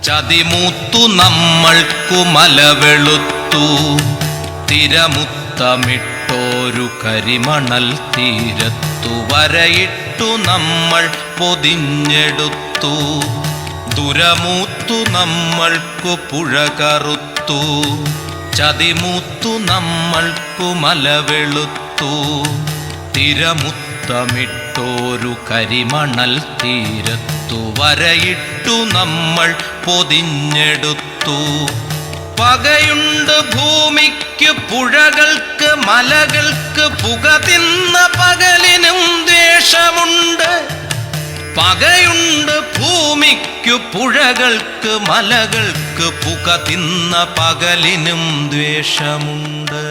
ചതിമൂത്തു നമ്മൾക്കു മലവെളുത്തു തിരമുത്തമിട്ടോരു കരിമണൽ തീരത്തു വരയിട്ടു നമ്മൾ പൊതിഞ്ഞെടുത്തു. ദുരമൂത്തു നമ്മൾക്കു പുഴ കറുത്തു ചതിമൂത്തു നമ്മൾക്കു മലവെളുത്തു തിരമുത്തമിട്ടോരു കരിമണൽ തീരത്തു വരയിട്ടു നമ്മൾ പൊതിഞ്ഞെടുത്തു. പകയുണ്ട് ഭൂമിക്ക് പുഴകൾക്ക് മലകൾക്ക് പുക തിന്ന പകലിനും ദ്വേഷമുണ്ട്. പകയുണ്ട് ഭൂമിക്കു പുഴകൾക്ക് മലകൾക്ക് പുക തിന്ന പകലിനും ദ്വേഷമുണ്ട്.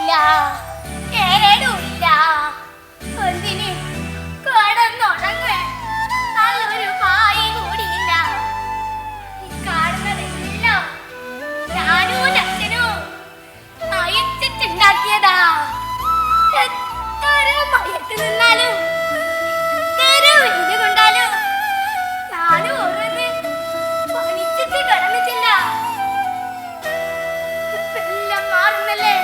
ഇല്ല, കേടുമില്ല. എന്തിന് കിടന്നുറങ്ങ്, നല്ലൊരു പായി കൂടിയില്ല. ഈ കാണുന്നതെല്ലാം ഞാനും അച്ഛനും അയച്ചിട്ടുണ്ടാക്കിയതാ. എത്ര മയത്ത് നിന്നാലും വെയിൽ കൊണ്ടാലും ഞാനും ഓരോന്ന് പണിച്ചിട്ട് കിടന്നിട്ടില്ല. എല്ലാം മാറുന്നല്ലേ.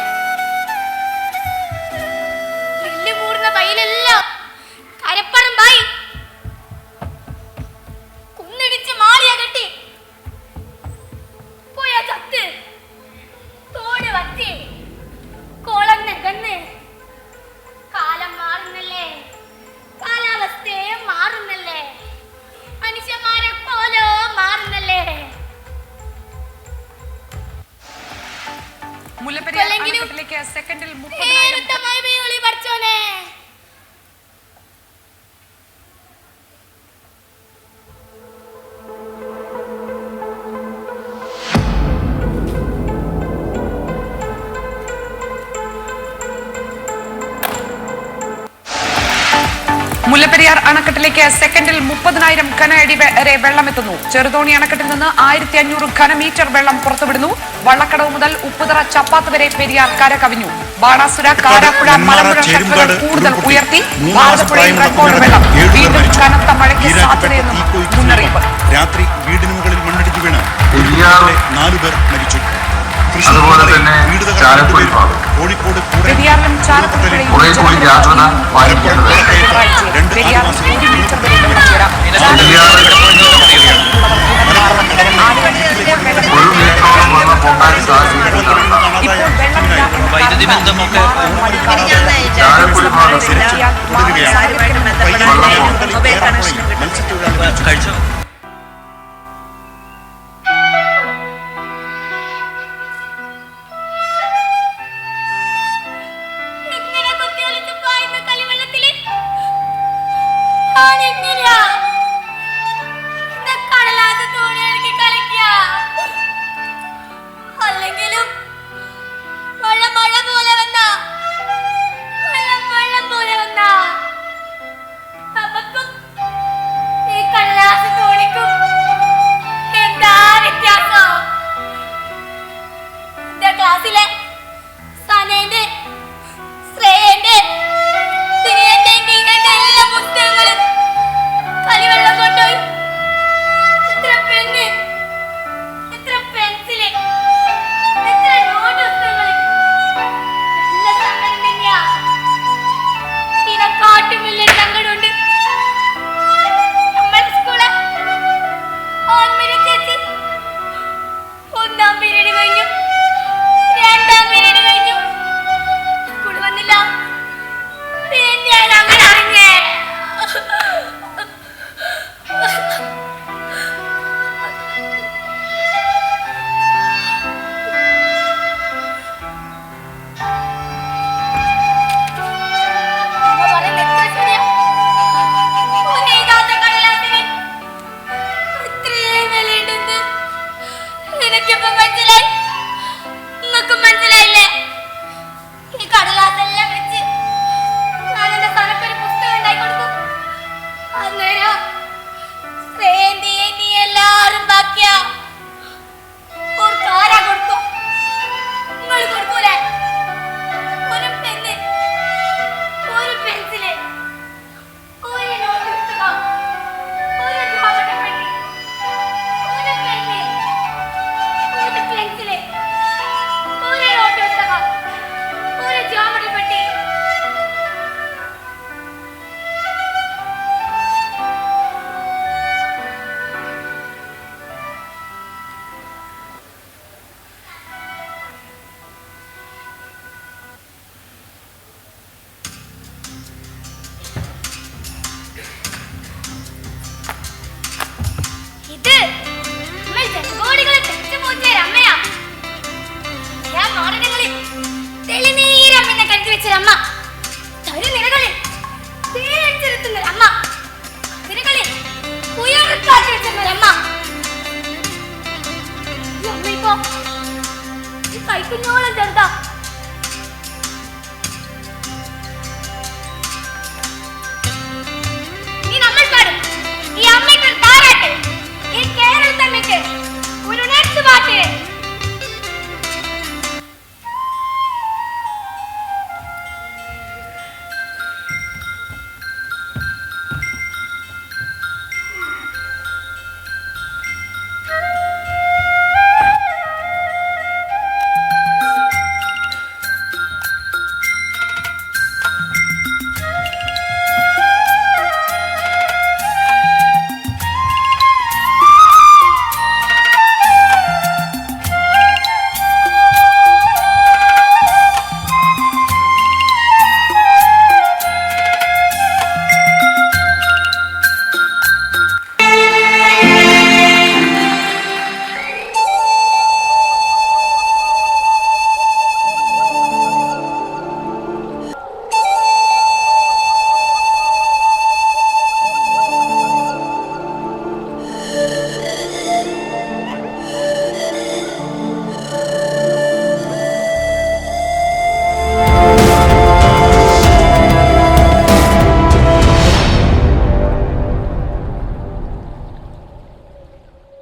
നെല്ല് മൂടുന്ന വയലെല്ലാം കരപ്പറമ്പായി, കുന്നിടിച്ച് മാളിയ കെട്ടി പോയ ചത്ത്, തോട് വത്തി, കോളം നികന്ന്. കാലം മാറുന്നല്ലേ, കാലാവസ്ഥയെ മാറുന്നല്ലേ, മനുഷ്യന്മാരെ പോലോ മാറുന്നല്ലേ. മുല്ലപ്പെരിയാർ അണക്കെട്ടിലേക്ക് സെക്കൻഡിൽ 30,000 പഠിച്ചോനെ. മുല്ലപ്പെരിയാർ അണക്കെട്ടിലേക്ക് സെക്കൻഡിൽ 30,000 ഘനഅടി വരെ വെള്ളമെത്തുന്നു. ചെറുതോണി അണക്കെട്ടിൽ നിന്ന് 1500 ഘനമീറ്റർ വെള്ളം പുറത്തുവിടുന്നു. വള്ളക്കടവ് മുതൽ ഉപ്പുതറ ചപ്പാത്ത് വരെ പെരിയാർ കര കവിഞ്ഞു. ബാണാസുര, കാരാപ്പുഴ, മലമ്പുഴ ഷട്ടറുകൾ കൂടുതൽ ഉയർത്തി. ഭാരതപ്പുഴയിൽ റെക്കോർഡ് വെള്ളം. വീണ്ടും കനത്ത മഴയ്ക്ക് സാധ്യതയെന്നും മുന്നറിയിപ്പ്. രാത്രി വീടിന് മുകളിൽ മണ്ണിടിഞ്ഞു വീണ് 4 പേർ മരിച്ചു. അതുപോലെ തന്നെ ചാലക്കുടി ഭാഗം പെരിയാറിലും ചാലക്കുടിയിലും പെരിയാർ 100 മീറ്റർ വരെ വെള്ളം ചേരാം. വൈദ്യുതി ബന്ധമൊക്കെ കഴിച്ചു. അല്ലെങ്കിലും മഴ പോലെ വന്ന വെള്ളം പോലെ വന്ന നമുക്കും ഈ കടലാസ് തോണിക്കും എന്താ വ്യത്യാസം? എന്റെ ക്ലാസ്സിലെ സനേന്റെ, ശ്രേയന്റെ, എല്ലാ പുസ്തകങ്ങളും കളിവെള്ളം കൊണ്ടുപോയി. എത്ര പെണ്ണ്, എത്ര പെൻസില്, എത്ര നോട്ട് പുസ്തകങ്ങള്, എല്ലാ സങ്കടം തന്നെയാ. ഇതിനെക്കാട്ടും വലിയ സങ്കടമുണ്ട് നമ്മുടെ സ്കൂള്. ഓൺമിരി ചേച്ചി 1ാം പീരീഡ് കഴിഞ്ഞു, 2ാം പീരീഡ് കഴിഞ്ഞു, സ്കൂൾ വന്നില്ല. പിന്നെയാണ് അങ്ങനെ അറിഞ്ഞേ. മനസ്സിലായില്ലേ? ഈ കടലാസെല്ലാം വെച്ച് ഞാൻ എന്റെ സനക്കൊരു പുസ്തകം ഉണ്ടാക്കി കൊടുക്കും. അന്നേരം നീ എല്ലാരും ബാക്കിയാ ആരാ കൊടുക്കും? നിങ്ങൾ കൊടുക്കൂലേ? ഒരു പെന്ന്, ഒരു പെൻസില്, ഒരു നോട്ട് പുസ്തകം, ഒരു ജോമട്രി പെട്ടി, ഒരു പെന്ന്, ഒരു പെൻസില്, ഒരു നോട്ട് പുസ്തകം, ഒരു ജോമട്രി പെട്ടി. ഇത് നമ്മൾ ജനകോടികളെ തെറ്റുപോച്ചൊരമ്മയാ. ഞാൻ മോഡലുകളിൽ തെളിനീരമ്മ കരുതി വെച്ചൊരമ്മ, തരുനിരകളിൽ തേനടിച്ചെടുത്തുന്നൊരമ്മ, അതിരുകളിൽ ഉയർക്കാറ്റ് വെച്ചൊരമ്മ. ഈ അമ്മ ഇപ്പോ ഈ കൈക്കുഞ്ഞോളം ചെറുതാ.